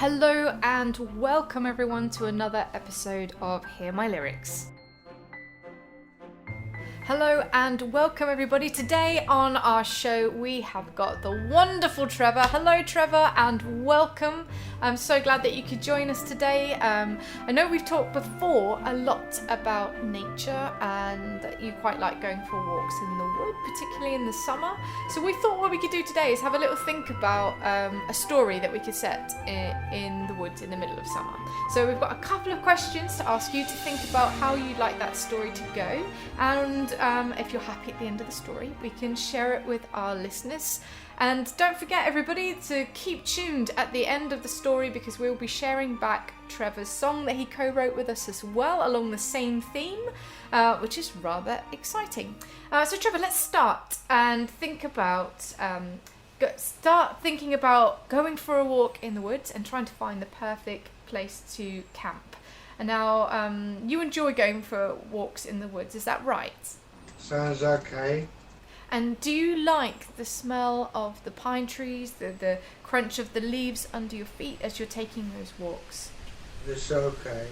Hello and welcome everyone to another episode of Hear My Lyrics. Hello and welcome everybody. Today on our show we have got the wonderful Trevor. Hello Trevor and welcome. I'm so glad that you could join us today. I know we've talked before a lot about nature and that you quite like going for walks in the wood, particularly in the summer. So we thought what we could do today is have a little think about a story that we could set in the woods in the middle of summer. So we've got a couple of questions to ask you to think about how you'd like that story to go, and if you're happy at the end of the story, we can share it with our listeners. And don't forget, everybody, to keep tuned at the end of the story because we'll be sharing back Trevor's song that he co-wrote with us as well, along the same theme, which is rather exciting. So Trevor, let's start and think about thinking about going for a walk in the woods and trying to find the perfect place to camp. And now, you enjoy going for walks in the woods, is that right? Sounds okay. And do you like the smell of the pine trees, the crunch of the leaves under your feet as you're taking those walks? It's okay.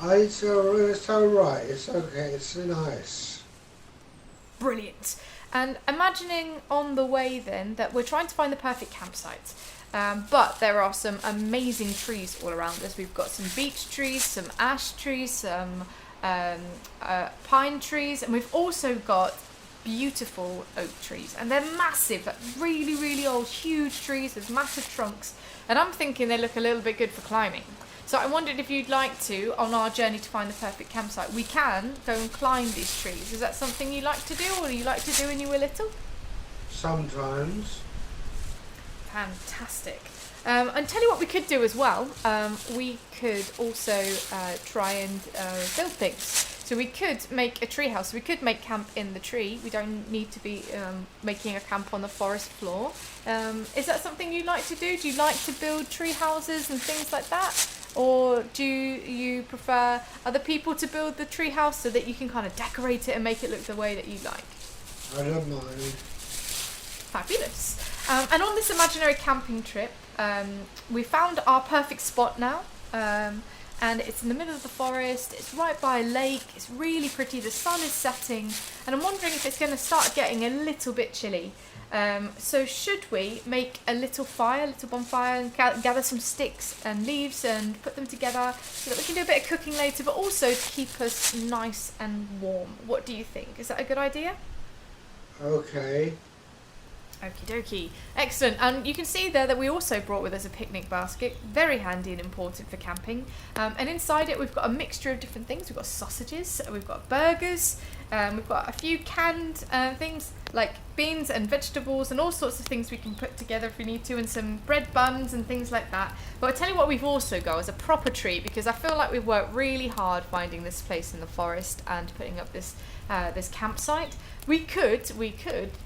It's alright, it's okay, it's nice. Brilliant. And imagining on the way then that we're trying to find the perfect campsite. But there are some amazing trees all around us. We've got some beech trees, some ash trees, some pine trees, and we've also got beautiful oak trees, and they're massive, like really, really old, huge trees with massive trunks, and I'm thinking they look a little bit good for climbing. So I wondered if you'd like to, on our journey to find the perfect campsite, we can go and climb these trees. Is that something you like to do, or you like to do when you were little? Sometimes. Fantastic. And tell you what we could do as well. We could also try and build things. So we could make a tree house. We could make camp in the tree. We don't need to be making a camp on the forest floor. Is that something you like to do? Do you like to build tree houses and things like that? Or do you prefer other people to build the tree house so that you can kind of decorate it and make it look the way that you like? I don't mind. Fabulous. And on this imaginary camping trip, we found our perfect spot now. And it's in the middle of the forest, it's right by a lake, it's really pretty, the sun is setting, and I'm wondering if it's going to start getting a little bit chilly. So should we make a little bonfire, and gather some sticks and leaves and put them together so that we can do a bit of cooking later, but also to keep us nice and warm? What do you think? Is that a good idea? Okay. Okie dokie. Excellent. And you can see there that we also brought with us a picnic basket. Very handy and important for camping. And inside it we've got a mixture of different things. We've got sausages, we've got burgers, we've got a few canned things like beans and vegetables and all sorts of things we can put together if we need to, and some bread buns and things like that. But I'll tell you what we've also got is a proper treat, because I feel like we've worked really hard finding this place in the forest and putting up this campsite. We could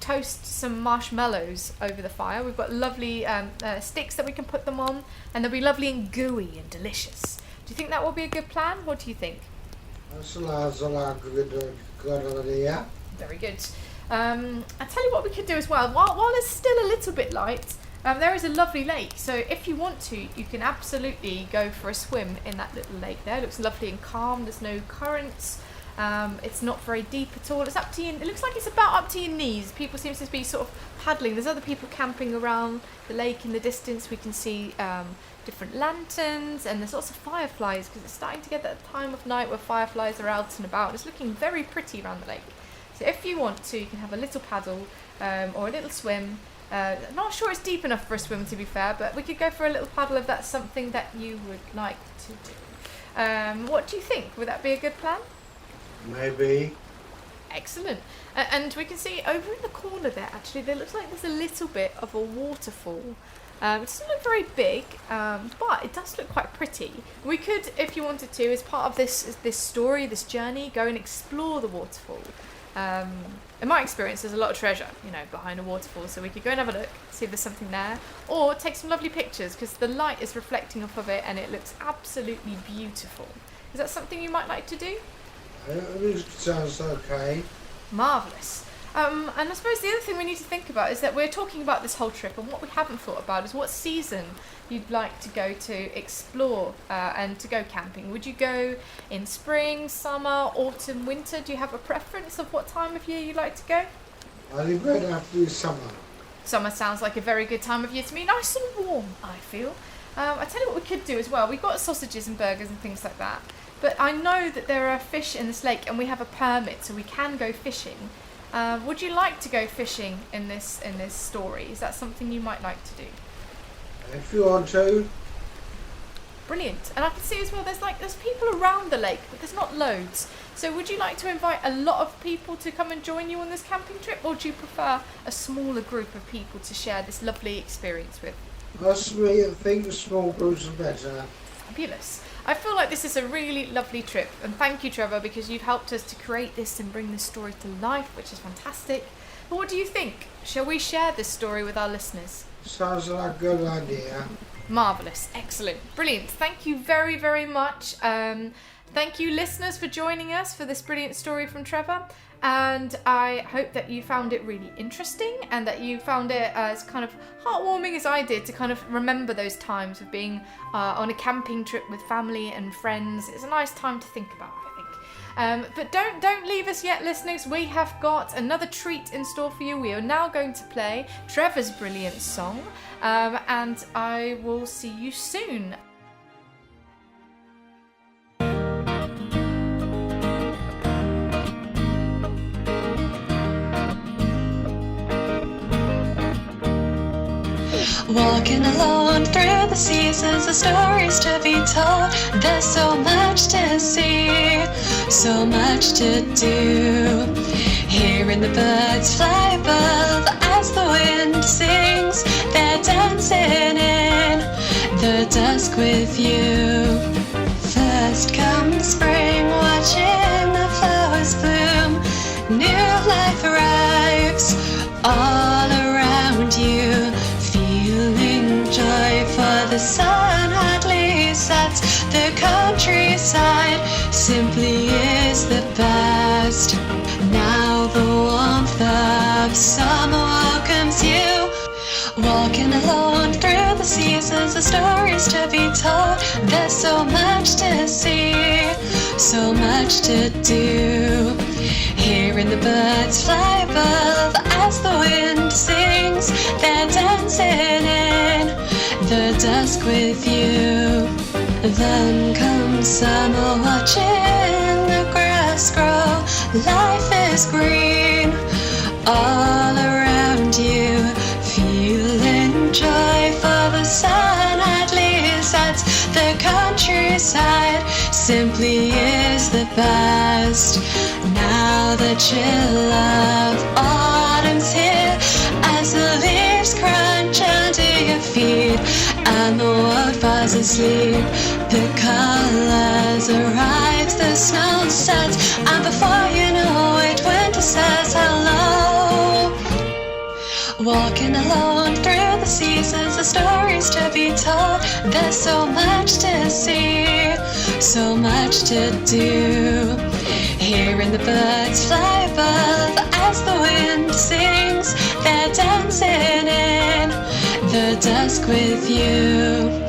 toast some marshmallows over the fire. We've got lovely sticks that we can put them on, and they'll be lovely and gooey and delicious. Do you think that will be a good plan? What do you think? That sounds like a good idea. Very good. I'll tell you what we could do as well. While it's still a little bit light, there is a lovely lake. So if you want to, you can absolutely go for a swim in that little lake there. It looks lovely and calm. There's no currents. It's not very deep at all. It's up to you. It looks like it's about up to your knees. People seem to be sort of paddling. There's other people camping around the lake in the distance. We can see different lanterns, and there's lots of fireflies because it's starting to get that time of night where fireflies are out and about. It's looking very pretty around the lake. So if you want to, you can have a little paddle or a little swim. I'm not sure it's deep enough for a swim, to be fair, but we could go for a little paddle if that's something that you would like to do. What do you think? Would that be a good plan? Maybe. Excellent. And we can see over in the corner there, actually, there looks like there's a little bit of a waterfall. It doesn't look very big, but it does look quite pretty. We could, if you wanted to, as part of this story, this journey, go and explore the waterfall. In my experience, there's a lot of treasure, behind a waterfall, so we could go and have a look, see if there's something there, or take some lovely pictures, because the light is reflecting off of it, and it looks absolutely beautiful. Is that something you might like to do? It sounds okay. Marvellous. And I suppose the other thing we need to think about is that we're talking about this whole trip, and what we haven't thought about is what season you'd like to go to explore and to go camping. Would you go in spring, summer, autumn, winter? Do you have a preference of what time of year you'd like to go? I think we'd have to do summer. Summer sounds like a very good time of year to me. Nice and warm, I feel. I tell you what we could do as well. We've got sausages and burgers and things like that. But I know that there are fish in this lake and we have a permit, so we can go fishing. Would you like to go fishing in this story? Is that something you might like to do? If you want to. Brilliant. And I can see as well there's people around the lake, but there's not loads. So would you like to invite a lot of people to come and join you on this camping trip, or do you prefer a smaller group of people to share this lovely experience with? Possibly, I think small groups are better. Fabulous. I feel like this is a really lovely trip, and thank you, Trevor, because you've helped us to create this and bring this story to life, which is fantastic. But what do you think? Shall we share this story with our listeners? Sounds like a good idea. Marvellous. Excellent. Brilliant. Thank you very, very much. Thank you, listeners, for joining us for this brilliant story from Trevor. And I hope that you found it really interesting and that you found it as kind of heartwarming as I did to kind of remember those times of being on a camping trip with family and friends. It's a nice time to think about, I think. But don't leave us yet, listeners. We have got another treat in store for you. We are now going to play Trevor's brilliant song, and I will see you soon. Walking alone through the seasons, the stories to be told. There's so much to see, so much to do. Hearing the birds fly above as the wind sings. They're dancing in the dusk with you. First comes spring, watching the flowers bloom. New life arrives all around you. Feeling joy for the sun hardly sets. The countryside simply is the best. Now the warmth of summer welcomes you. Walking alone through the seasons, the stories to be told. There's so much to see, so much to do. Hearing the birds fly above as the wind sings. They're dancing in the dusk with you. Then comes summer, watching the grass grow. Life is green all around you. Feeling joy for the sun hardly sets. The countryside simply is the best. Now the chill of autumn's here as the leaves crunch under your feet and the world falls asleep. The colors arrive, the snow sets, and before you know it, winter says hello. Walking alone through the seasons, the stories to be told. There's so much to see, so much to do. Hearing the birds fly above as the wind sings. They're dancing in the dusk with you.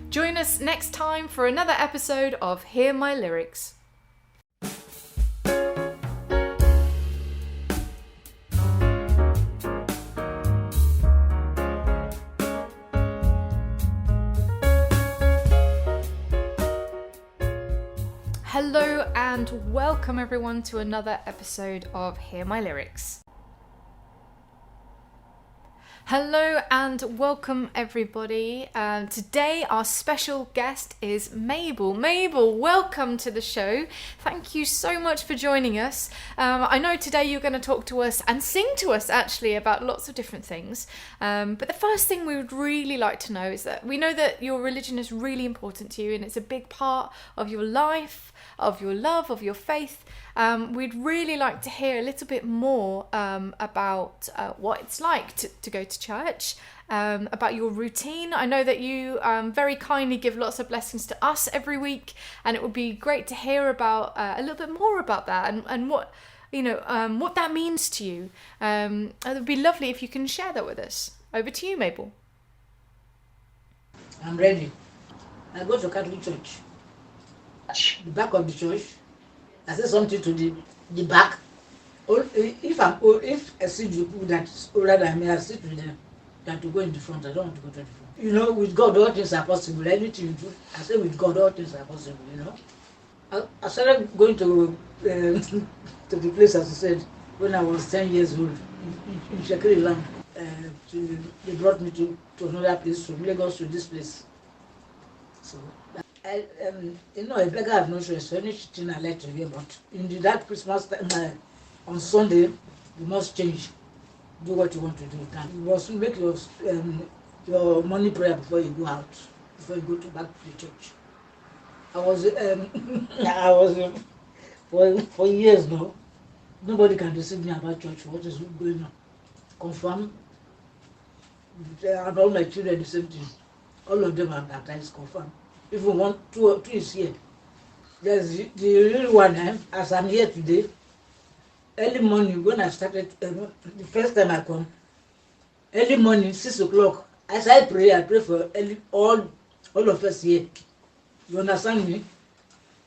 Join us next time for another episode of Hear My Lyrics. Hello and welcome everyone to another episode of Hear My Lyrics. Hello and welcome everybody. Today our special guest is Mabel. Mabel, welcome to the show. Thank you so much for joining us. I know today you're going to talk to us and sing to us actually about lots of different things. But the first thing we would really like to know is that we know that your religion is really important to you and it's a big part of your life, of your love, of your faith. We'd really like to hear a little bit more about what it's like to go to to church, about your routine. I know that you very kindly give lots of blessings to us every week, and it would be great to hear about a little bit more about that and what what that means to you. It would be lovely if you can share that with us. Over to you, Mabel. I'm ready. I go to Catholic church. The back of the church. I say something to the back. If I see the people that's older than me, I sit with them. Than to go in the front. I don't want to go to the front. With God, all things are possible. Anything you do, I say with God, all things are possible. I started going to to the place, as I said, when I was 10 years old in Shekiri. They brought me to another place, from Lagos to this place. So, a beggar have no choice. So anything I like to hear about. In that Christmas time, on Sunday, you must change. Do what you want to do. You must make your morning prayer before you go out, before you go back to the church. I was for years now. Nobody can deceive me about church. What is going on? Confirm. And all my children the same thing. All of them are baptized. Confirm. Even two is here. There's the real one. As I'm here today. Early morning when I started, the first time I come, early morning 6 o'clock. As I pray for all of us here. You understand me?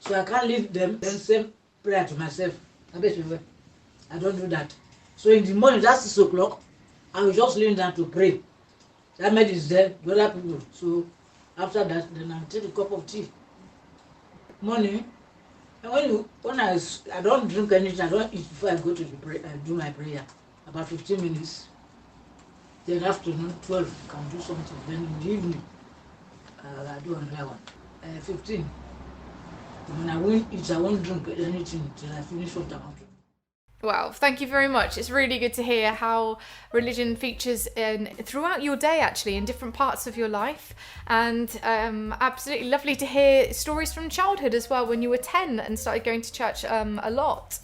So I can't leave them and say prayer to myself. I don't do that. So in the morning, that's 6 o'clock, I was just laying down to pray. That maid is there, the other people. So after that, then I'll take a cup of tea. Morning. And when I don't drink anything, I don't eat before I go to do my prayer. About 15 minutes. Then afternoon, 12, I can do something. Then in the evening, I do another one. 15. When I won't eat, I won't drink anything till I finish what I want to do. Wow, thank you very much. It's really good to hear how religion features throughout your day, actually, in different parts of your life. And absolutely lovely to hear stories from childhood as well, when you were 10 and started going to church a lot,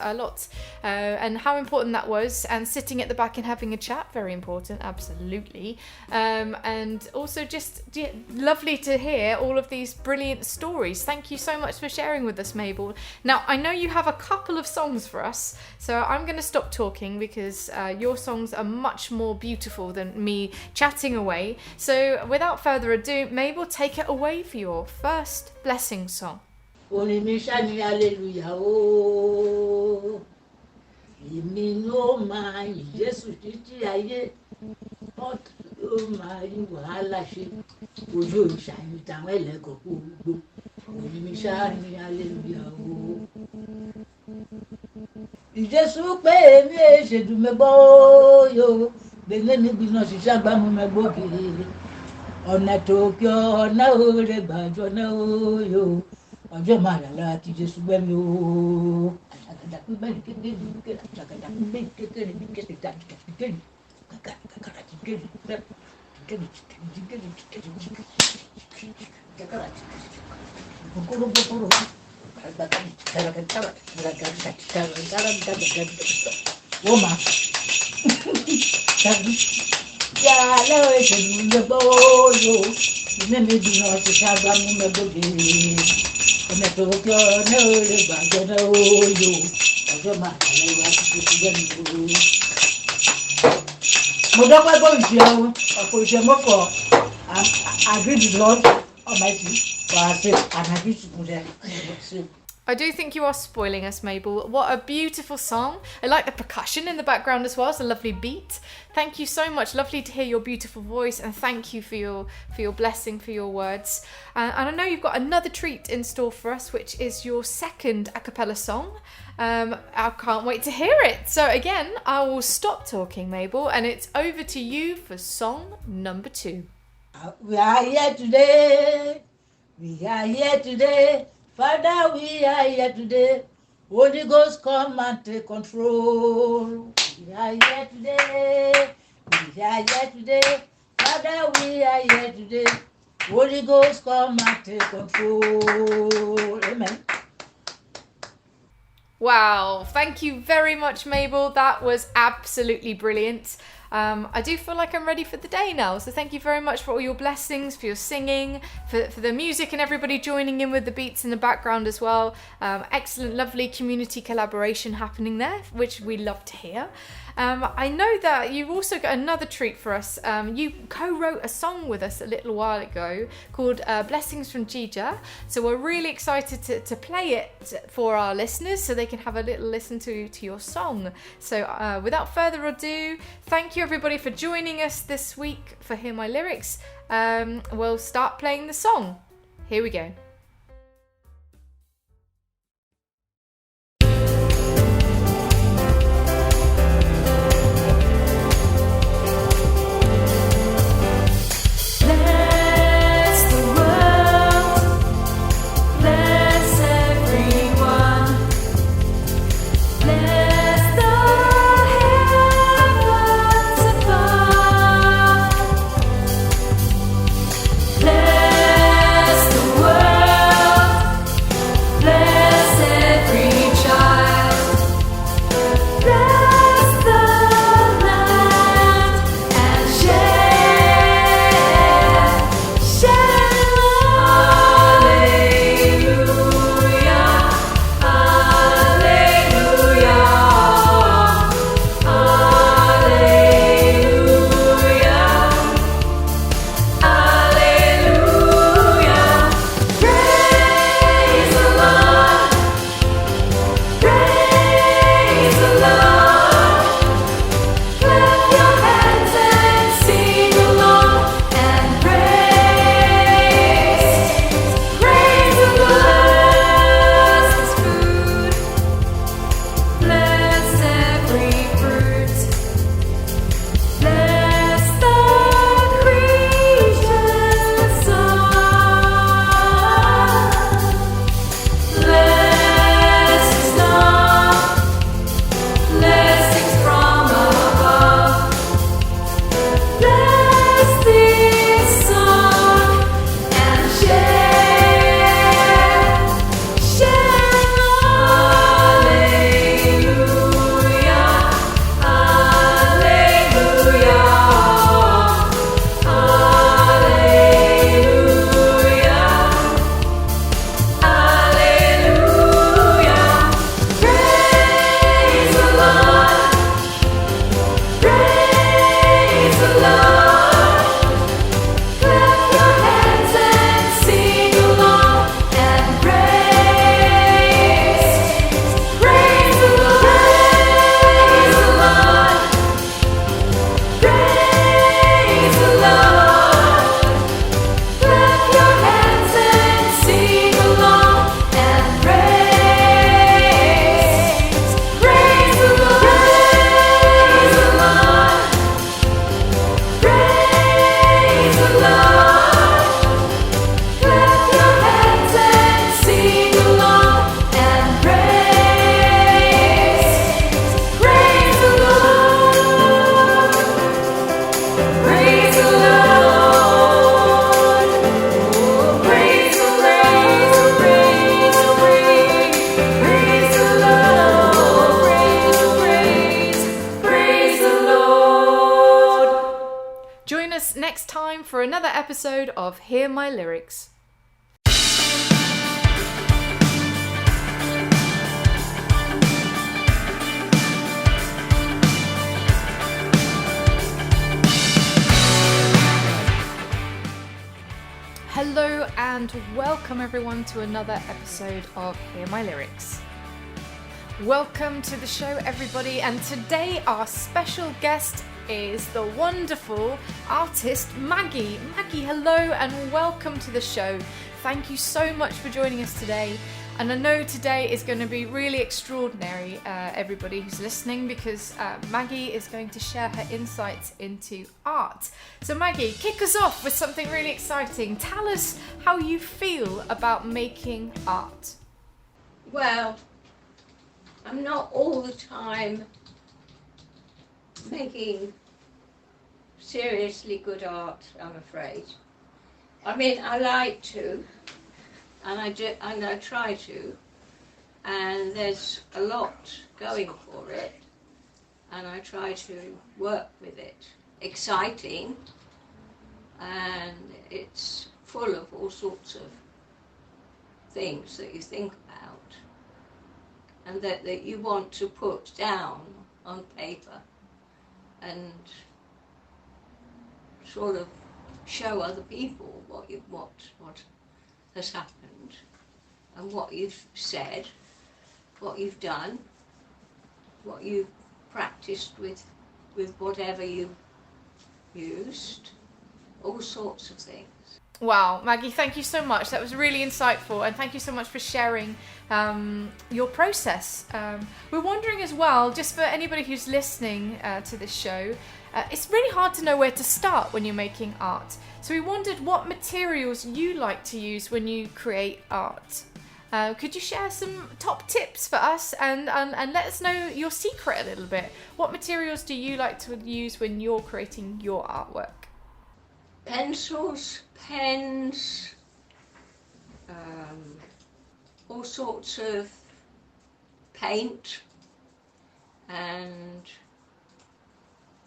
and how important that was. And sitting at the back and having a chat, very important, absolutely. And also just lovely to hear all of these brilliant stories. Thank you so much for sharing with us, Mabel. Now, I know you have a couple of songs for us, so I'm going to stop talking because your songs are much more beautiful than me chatting away. So without further ado, Mabel, take it away for your first blessing song. Jésù pé mi è ṣèdù mẹ́gbọ́ yo gbẹ̀ngẹ́ níbi náà ṣiṣẹ́ àgbàmú mẹ́gbọ́ kiri ọ̀nà tó kí ọ̀nà òòrè gbàjọ́ náà yo ọjọ́ máa rà lára ti Jésù gbẹ́mi o. àṣàkàdà pípẹ́ ní kékeré àṣàkàdà pípẹ́ ní kékeré ní kékeré kékeré kàkàrà kékeré kékeré kékeré kékeré kékeré Woman. Yeah, I it's a boy. You may be not to have a baby. And I told you, no, but you know you. I don't mind. I put your mother. I agree with Lord Almighty. I do think you are spoiling us, Mabel. What a beautiful song. I like the percussion in the background as well. It's a lovely beat. Thank you so much. Lovely to hear your beautiful voice, and thank you for your blessing, for your words. And I know you've got another treat in store for us, which is your second a cappella song. I can't wait to hear it. So again, I will stop talking, Mabel, and it's over to you for song number 2. We are here today. We are here today, Father, we are here today. Holy Ghost, come and take control. We are here today. We are here today, Father, we are here today. Holy Ghost, come and take control. Amen. Wow, thank you very much, Mabel. That was absolutely brilliant. I do feel like I'm ready for the day now. So thank you very much for all your blessings, for your singing, for the music and everybody joining in with the beats in the background as well. Excellent, lovely community collaboration happening there, which we love to hear. I know that you've also got another treat for us. You co-wrote a song with us a little while ago called Blessings from Jija. So we're really excited to play it for our listeners so they can have a little listen to your song. So without further ado, thank you everybody for joining us this week for Hear My Lyrics. We'll start playing the song. Here we go. Next time for another episode of Hear My Lyrics. Hello and welcome everyone to another episode of Hear My Lyrics. Welcome to the show everybody, and today our special guest is the wonderful artist Maggie. Maggie, hello and welcome to the show. Thank you so much for joining us today. And I know today is going to be really extraordinary, everybody who's listening, because Maggie is going to share her insights into art. So Maggie, kick us off with something really exciting. Tell us how you feel about making art. Well, I'm not all the time making seriously good art, I'm afraid. I mean, I like to, and I try to, and there's a lot going for it. and I try to work with it. Exciting, and it's full of all sorts of things that you think about and that you want to put down on paper and sort of show other people what has happened and what you've said, what you've done, what you've practiced with whatever you used, all sorts of things. Wow, Maggie, thank you so much. That was really insightful, and thank you so much for sharing your process. We're wondering as well, just for anybody who's listening to this show, it's really hard to know where to start when you're making art. So we wondered what materials you like to use when you create art. Could you share some top tips for us and let us know your secret a little bit? What materials do you like to use when you're creating your artwork? Pencils, pens, all sorts of paint and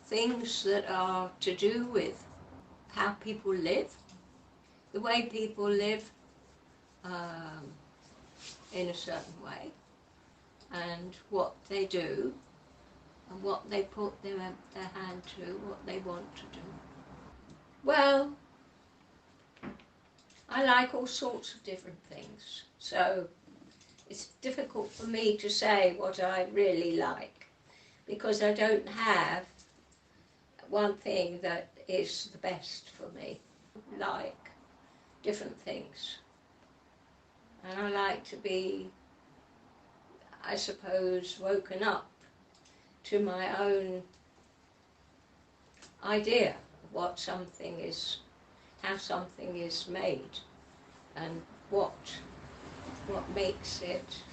things that are to do with how people live, the way people live in a certain way, and what they do and what they put their hand to, what they want to do. Well, I like all sorts of different things, so it's difficult for me to say what I really like, because I don't have one thing that is the best for me. I like different things, and I like to be, I suppose, woken up to my own idea of what something is, how something is made, and what makes it,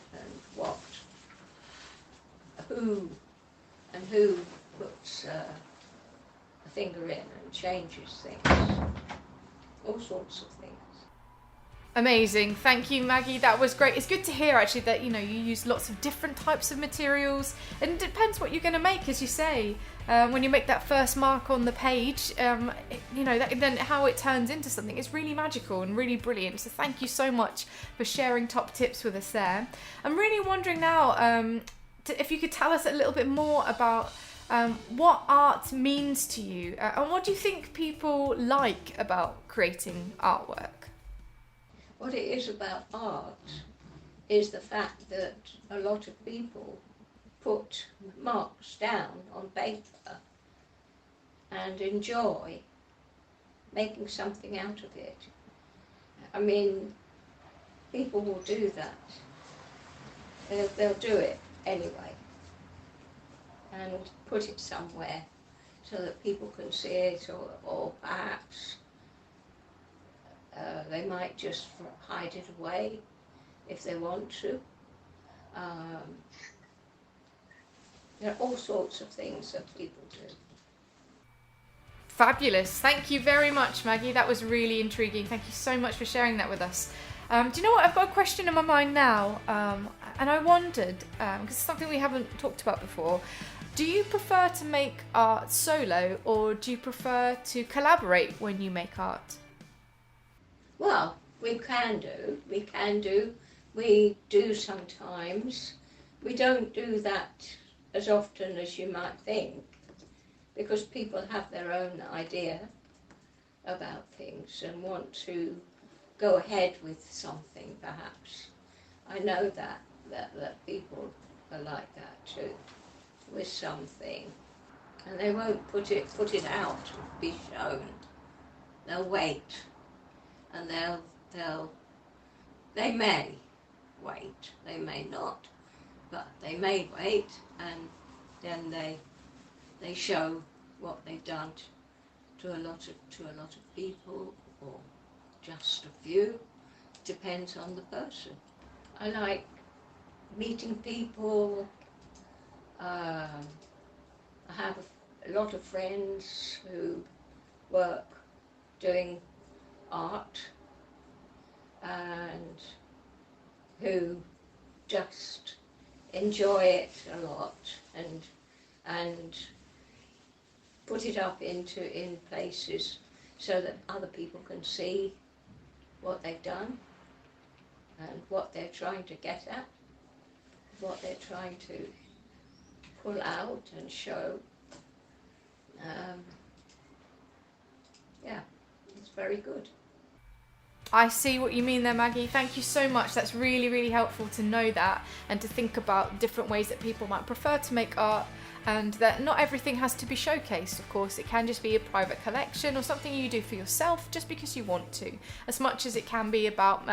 and who puts a finger in and changes things, all sorts of things. Amazing, thank you, Maggie. That was great. It's good to hear actually that you use lots of different types of materials, and it depends what you're going to make, as you say. When you make that first mark on the page, then how it turns into something is really magical and really brilliant. So thank you so much for sharing top tips with us there. I'm really wondering now if you could tell us a little bit more about what art means to you, and what do you think people like about creating artwork? What it is about art is the fact that a lot of people put marks down on paper and enjoy making something out of it. I mean, people will do that. They'll do it anyway and put it somewhere so that people can see it, or perhaps they might just hide it away if they want to. There are all sorts of things that people do. Fabulous. Thank you very much, Maggie. That was really intriguing. Thank you so much for sharing that with us. Do you know what? I've got a question in my mind now, and I wondered, because it's something we haven't talked about before, do you prefer to make art solo, or do you prefer to collaborate when you make art? Well, we do sometimes. We don't do that as often as you might think, because people have their own idea about things and want to go ahead with something, perhaps. I know that people are like that too, with something, and they won't put it out to be shown. They'll wait, and they may wait, they may not, but they may wait, and then they show what they've done to a lot of people, or just a few. Depends on the person. I like meeting people. I have a lot of friends who work doing art and who just enjoy it a lot, and and put it up in places so that other people can see what they've done and what they're trying to get at, what they're trying to pull out and show. Yeah, it's very good. I see what you mean there, Maggie. Thank you so much. That's really, really helpful to know that and to think about different ways that people might prefer to make art, and that not everything has to be showcased, of course. It can just be a private collection or something you do for yourself just because you want to, as much as it can be about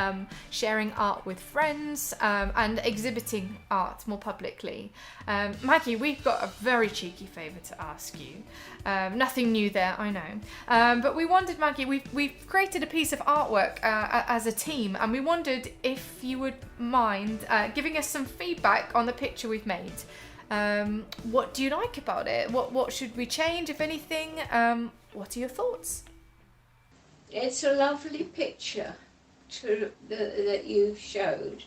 sharing art with friends and exhibiting art more publicly. Maggie, we've got a very cheeky favour to ask you. Nothing new there, I know. But we wondered, Maggie, we've created a piece of artwork as a team, and we wondered if you would mind giving us some feedback on the picture we've made. What do you like about it? What should we change, if anything? What are your thoughts? It's a lovely picture that you've showed.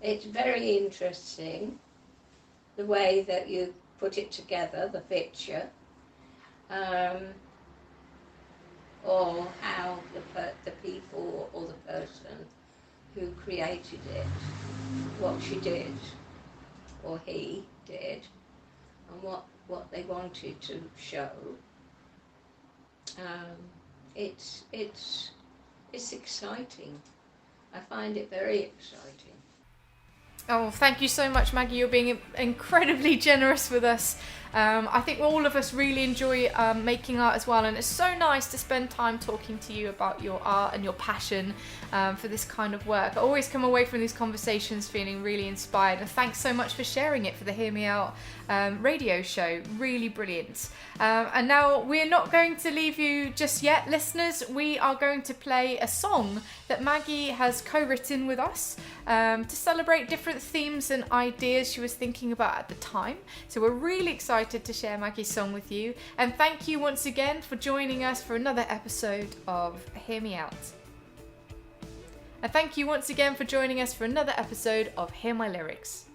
It's very interesting, the way that you put it together, the picture, or how the people or the person who created it, what she did, or he did, and what they wanted to show. It's exciting. I find it very exciting. Oh, thank you so much, Maggie. You're being incredibly generous with us. I think all of us really enjoy making art as well, and it's so nice to spend time talking to you about your art and your passion for this kind of work. I always come away from these conversations feeling really inspired, and thanks so much for sharing it for the Hear Me Out radio show. Really brilliant. And now we're not going to leave you just yet, listeners. We are going to play a song that Maggie has co-written with us to celebrate different themes and ideas she was thinking about at the time. So we're really excited to share Maggie's song with you, and thank you once again for joining us for another episode of Hear Me Out. And thank you once again for joining us for another episode of Hear My Lyrics.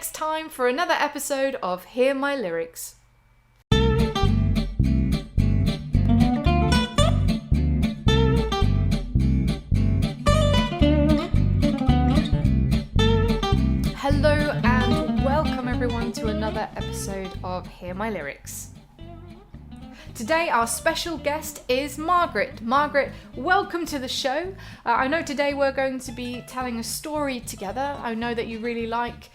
next time for another episode of Hear My Lyrics. Hello and welcome everyone to another episode of Hear My Lyrics. Today our special guest is Margaret. Margaret, welcome to the show. I know today we're going to be telling a story together. I know that you really like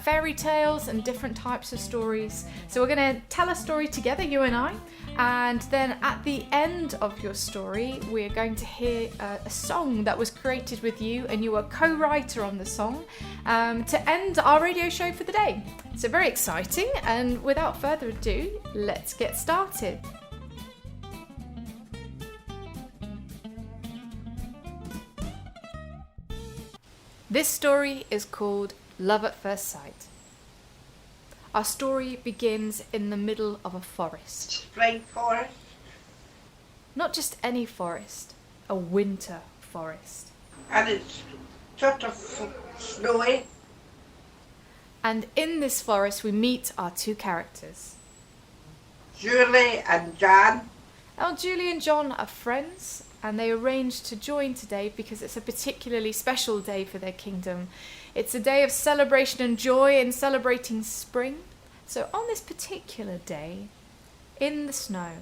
fairy tales and different types of stories. So we're going to tell a story together, you and I. And then at the end of your story, we're going to hear a song that was created with you, and you were co-writer on the song to end our radio show for the day. So very exciting. And without further ado, let's get started. This story is called Love at First Sight. Our story begins in the middle of a forest. Spring forest. Not just any forest, a winter forest. And it's sort of snowy. And in this forest we meet our two characters. Julie and Jan. Now Julie and John are friends, and they arranged to join today because it's a particularly special day for their kingdom. It's a day of celebration and joy in celebrating spring. So on this particular day, in the snow,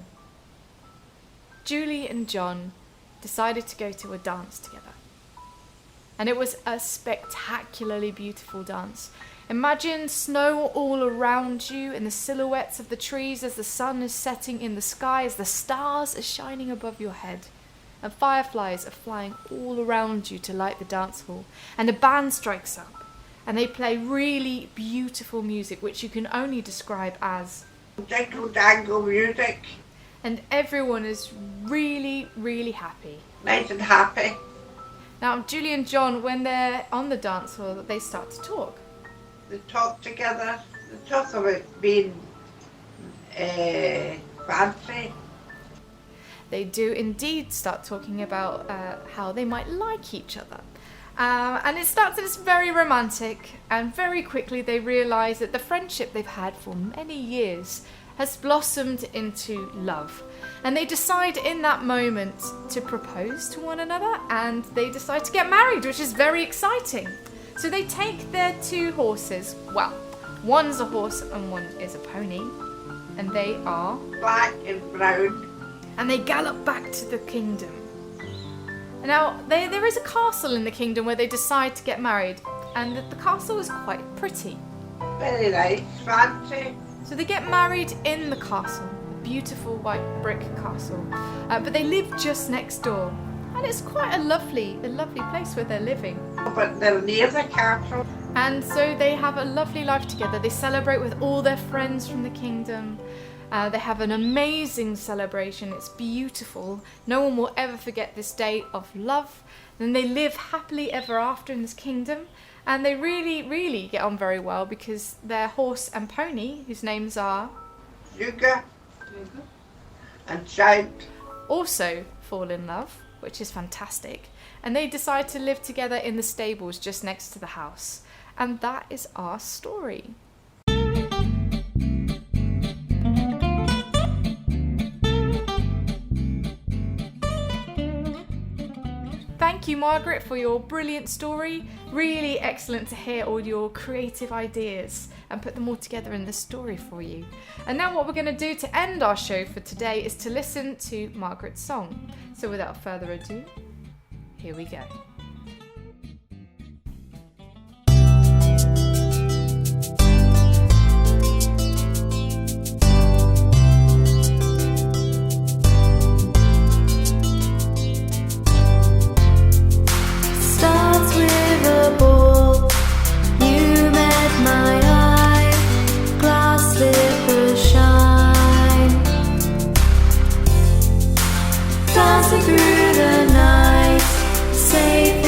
Julie and John decided to go to a dance together. And it was a spectacularly beautiful dance. Imagine snow all around you and the silhouettes of the trees as the sun is setting in the sky, as the stars are shining above your head. And fireflies are flying all around you to light the dance hall. And a band strikes up, and they play really beautiful music, which you can only describe as Jingle jangle music. and everyone is really, really happy. Nice and happy. Now, Julie and John, when they're on the dance hall, they start to talk. They talk together. They talk about being fancy. They do indeed start talking about how they might like each other. And it starts as very romantic, and very quickly they realise that the friendship they've had for many years has blossomed into love. And they decide in that moment to propose to one another, and they decide to get married, which is very exciting. So they take their two horses, well, one's a horse and one is a pony, and they are Black and brown. and they gallop back to the kingdom. Now, there is a castle in the kingdom where they decide to get married, and the castle is quite pretty. Very nice. Fancy. So they get married in the castle, a beautiful white brick castle, but they live just next door, and it's quite a lovely place where they're living. But they're near the castle. And so they have a lovely life together. They celebrate with all their friends from the kingdom. They have an amazing celebration. It's beautiful. No one will ever forget this day of love. And they live happily ever after in this kingdom. And they really, really get on very well because their horse and pony, whose names are, Sugar. And Shout. also fall in love, which is fantastic. And they decide to live together in the stables just next to the house. And that is our story. Thank you, Margaret, for your brilliant story. Really excellent to hear all your creative ideas and put them all together in this story for you. And now what we're going to do to end our show for today is to listen to Margaret's song. So without further ado, here we go. Starts with a ball. You met my eye. Glass slippers shine. Dancing through the night. Safe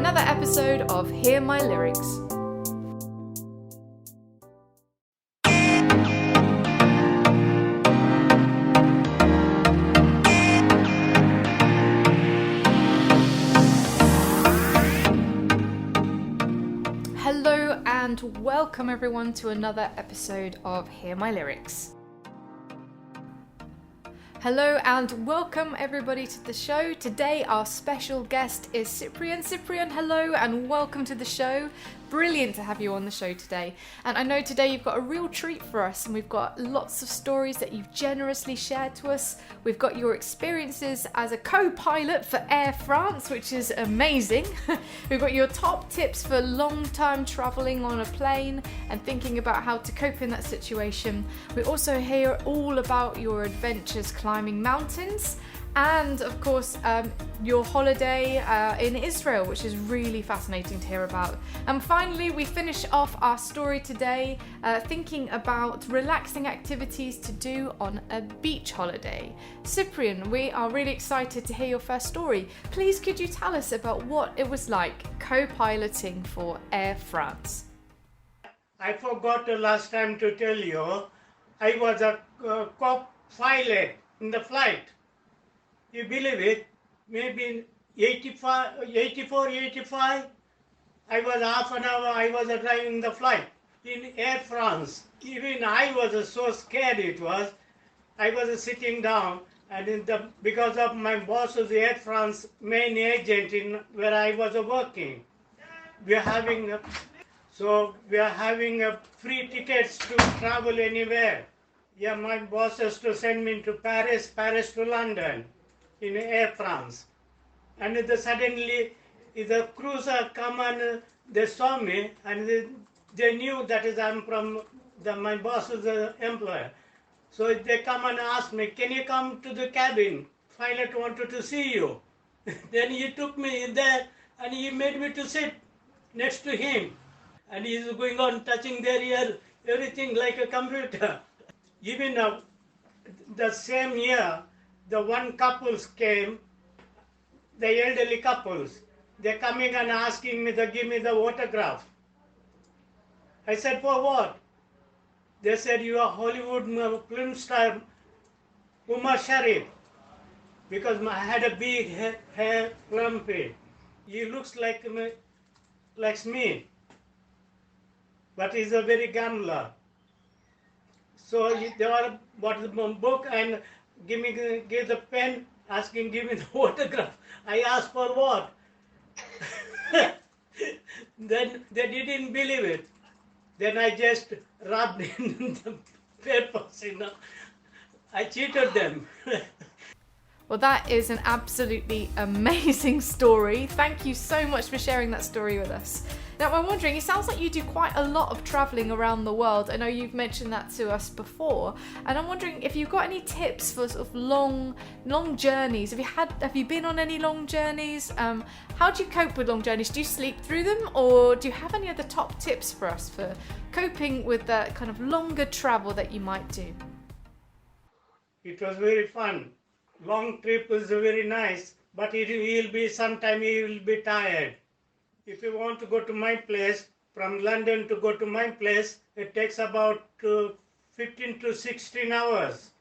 another episode of Hear My Lyrics. Hello and welcome everyone to another episode of Hear My Lyrics. Hello and welcome everybody to the show. Today our special guest is Cyprian. Cyprian, hello and welcome to the show. Brilliant to have you on the show today. And I know today you've got a real treat for us and we've got lots of stories that you've generously shared to us. We've got your experiences as a co-pilot for Air France, which is amazing. We've got your top tips for long-term traveling on a plane and thinking about how to cope in that situation. We also hear all about your adventures climbing mountains and of course your holiday in Israel, which is really fascinating to hear about. And finally we finish off our story today thinking about relaxing activities to do on a beach holiday. Cyprian, we are really excited to hear your first story. Please could you tell us about what it was like co-piloting for Air France? I forgot the last time to tell you, I was a co-pilot in the flight. You believe it? Maybe in 84, 85, I was half an hour, I was driving the flight in Air France. Even I was so scared it was. I was sitting down and because of my boss was Air France main agent in where I was working. We are having free tickets to travel anywhere. Yeah, my boss has to send me to Paris to London in Air France. And suddenly the cruiser come and they saw me and they knew that is I'm from my boss's employer. So they come and ask me, can you come to the cabin? Pilot wanted to see you. Then he took me there and he made me to sit next to him. And he's going on touching their ear, everything like a computer. Even the same year, the one couples came, the elderly couples. They're coming and asking me to give me the autograph. I said, for what? They said, you are Hollywood film star Umar Sharif. Because I had a big hair lumpy. He looks like me. But he's a very gambler. So they all bought the book and give the pen, asking give me the autograph. I asked for what? Then they didn't believe it. Then I just rubbed in the papers, I cheated them. Well, that is an absolutely amazing story. Thank you so much for sharing that story with us. Now, I'm wondering, it sounds like you do quite a lot of traveling around the world. I know you've mentioned that to us before. And I'm wondering if you've got any tips for sort of long journeys. Have you been on any long journeys? How do you cope with long journeys? Do you sleep through them? Or do you have any other top tips for us for coping with that kind of longer travel that you might do? It was very fun. Long trip is very nice, but sometime you will be tired. If you want to go to my place, from London to go to my place, it takes about 15 to 16 hours.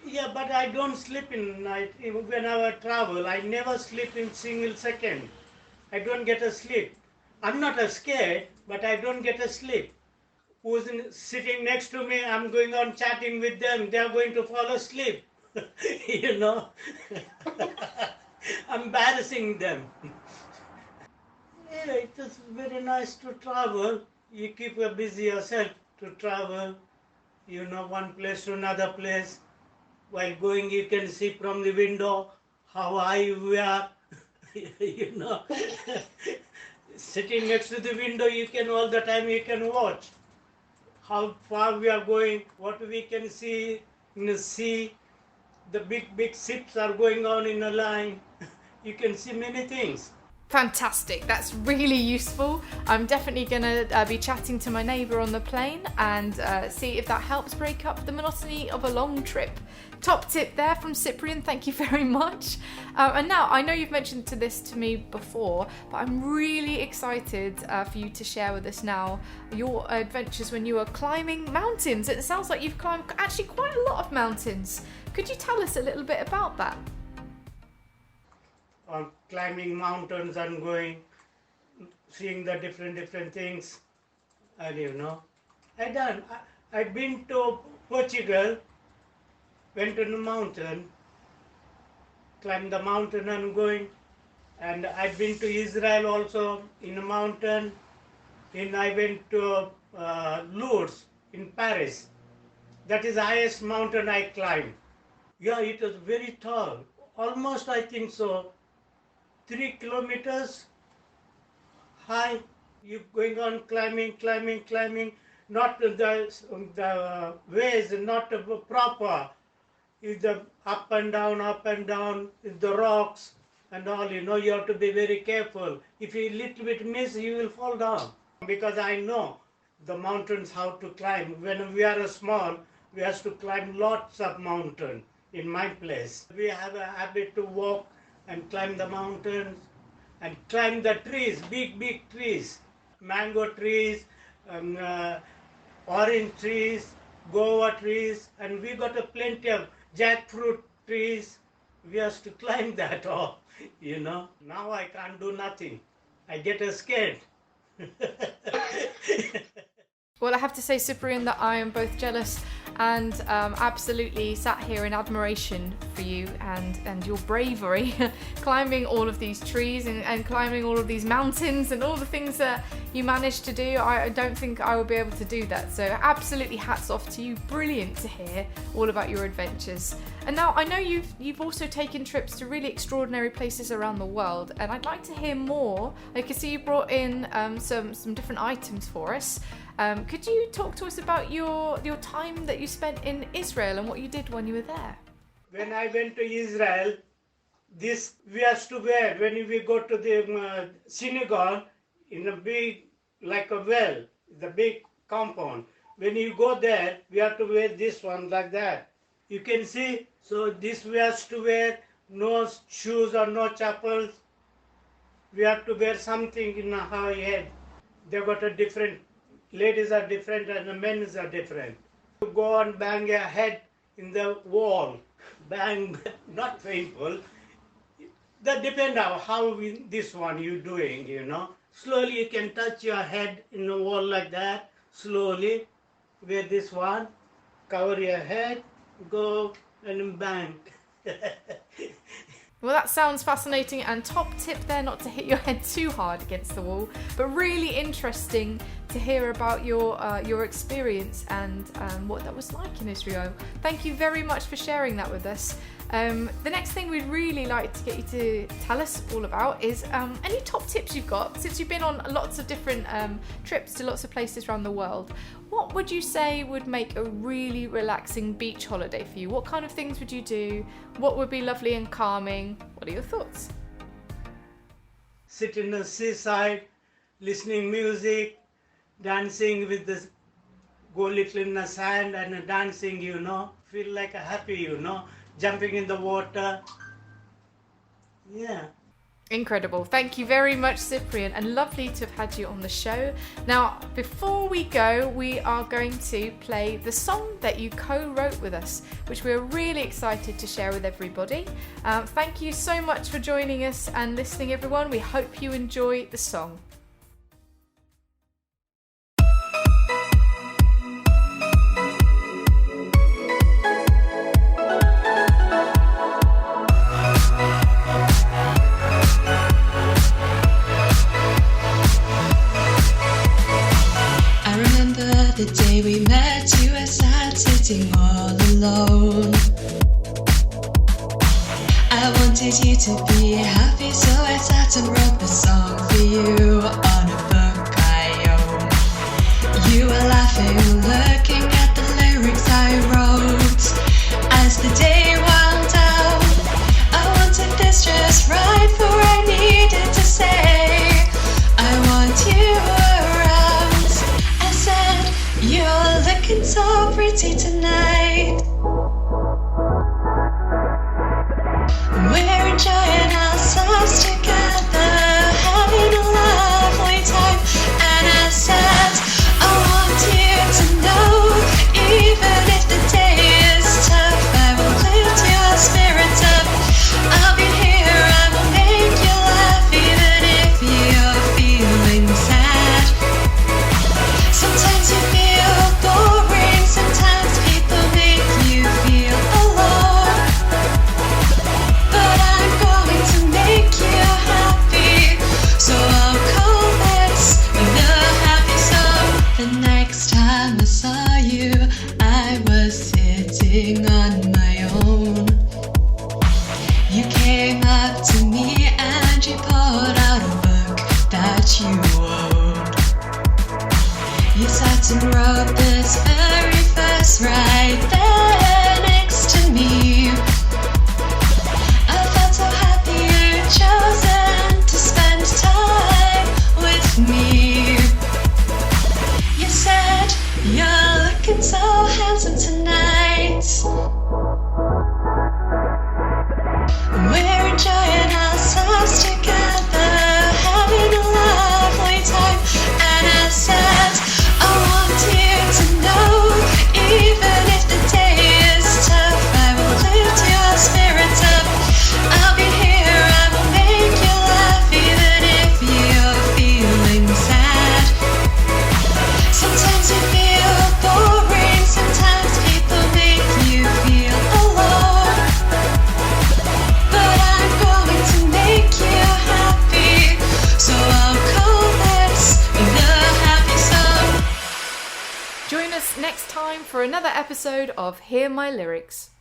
Yeah, but I don't sleep in night. Whenever I travel, I never sleep in single second. I don't get a sleep. I'm not scared, but I don't get a sleep. Who's sitting next to me, I'm going on chatting with them, they're going to fall asleep. Embarrassing them. Yeah, it is very nice to travel. You keep busy yourself to travel, one place to another place. While going, you can see from the window how high we are, Sitting next to the window, all the time you can watch how far we are going, what we can see in the sea. The big ships are going on in a line. You can see many things. Fantastic, that's really useful. I'm definitely gonna be chatting to my neighbour on the plane and see if that helps break up the monotony of a long trip. Top tip there from Cyprian, thank you very much. And now, I know you've mentioned this to me before, but I'm really excited for you to share with us now your adventures when you were climbing mountains. It sounds like you've climbed actually quite a lot of mountains. Could you tell us a little bit about that? On climbing mountains and going, seeing the different things, and I've been to Portugal, went to the mountain, climbed the mountain and going, and I've been to Israel also in a mountain, and I went to Lourdes in Paris. That is the highest mountain I climbed. Yeah, it was very tall, almost I think so, 3 kilometers high. You going on climbing, not the way is not proper. Is the up and down, the rocks and all, you have to be very careful. If you little bit miss, you will fall down. Because I know the mountains how to climb. When we are small, we have to climb lots of mountains in my place. We have a habit to walk and climb the mountains and climb the trees, big trees, mango trees, orange trees, guava trees, and we got plenty of jackfruit trees. We have to climb that all, Now I can't do nothing. I get scared. Well, I have to say, Cyprian, that I am both jealous and absolutely sat here in admiration for you and your bravery climbing all of these trees and climbing all of these mountains and all the things that you managed to do. I don't think I will be able to do that, so absolutely hats off to you. Brilliant to hear all about your adventures. And now I know you've also taken trips to really extraordinary places around the world, and I'd like to hear more. I can see you brought in some different items for us. Could you talk to us about your time that you spent in Israel and what you did when you were there? When I went to Israel, this we have to wear when we go to the synagogue in a big, like a well, the big compound. When you go there, we have to wear this one like that. You can see, so this we have to wear, no shoes or no chappals. We have to wear something in our head. They got a different, ladies are different and the men are different. You go and bang your head in the wall, bang, not painful. That depends on how this one you doing, Slowly you can touch your head in the wall like that, slowly, wear this one, cover your head, go and bang. Well, that sounds fascinating, and top tip there not to hit your head too hard against the wall, but really interesting to hear about your experience and what that was like in Israel. Thank you very much for sharing that with us. The next thing we'd really like to get you to tell us all about is any top tips you've got, since you've been on lots of different trips to lots of places around the world. What would you say would make a really relaxing beach holiday for you? What kind of things would you do? What would be lovely and calming? What are your thoughts? Sit in the seaside, listening music, dancing with the, go little in the sand and dancing, feel like a happy, jumping in the water. Yeah. Incredible. Thank you very much, Cyprian, and lovely to have had you on the show. Now, before we go, we are going to play the song that you co-wrote with us, which we're really excited to share with everybody. Thank you so much for joining us and listening, everyone. We hope you enjoy the song. The day we met, you were sad, sitting all alone. I wanted you to be happy, so I sat and wrote the song for you on a book I own. You were laughing, looking at the lyrics I wrote. As the day wound down, I wanted this just right, for I needed to say party tonight. We're enjoying ourselves together, having a lovely time. And I said, I want you to know, even if the day is tough, I will lift your spirits up. I'll be here, I will make you laugh, even if you're feeling sad. Sometimes you feel boring, sometimes people make you feel alone. But I'm going to make you happy, so I'll call this the happy song. The next time I saw you, I was sitting on my own. You came up to me and you pulled out a book that you owned. You sat and wrote this very verse right there next to me. I felt so happy you'd chosen to spend time with me. You said, you're looking so handsome tonight. We're enjoying ourselves together, having a lovely time. And I said, I want you to know, even if the day is tough, I will lift your spirits up. I'll be here, I will make you laugh, even if you're feeling sad. Sometimes you feel boring, sometimes people make you feel alone. But I'm going to make you happy, so I'll call this the happy song. Join us next time for another episode of Hear My Lyrics.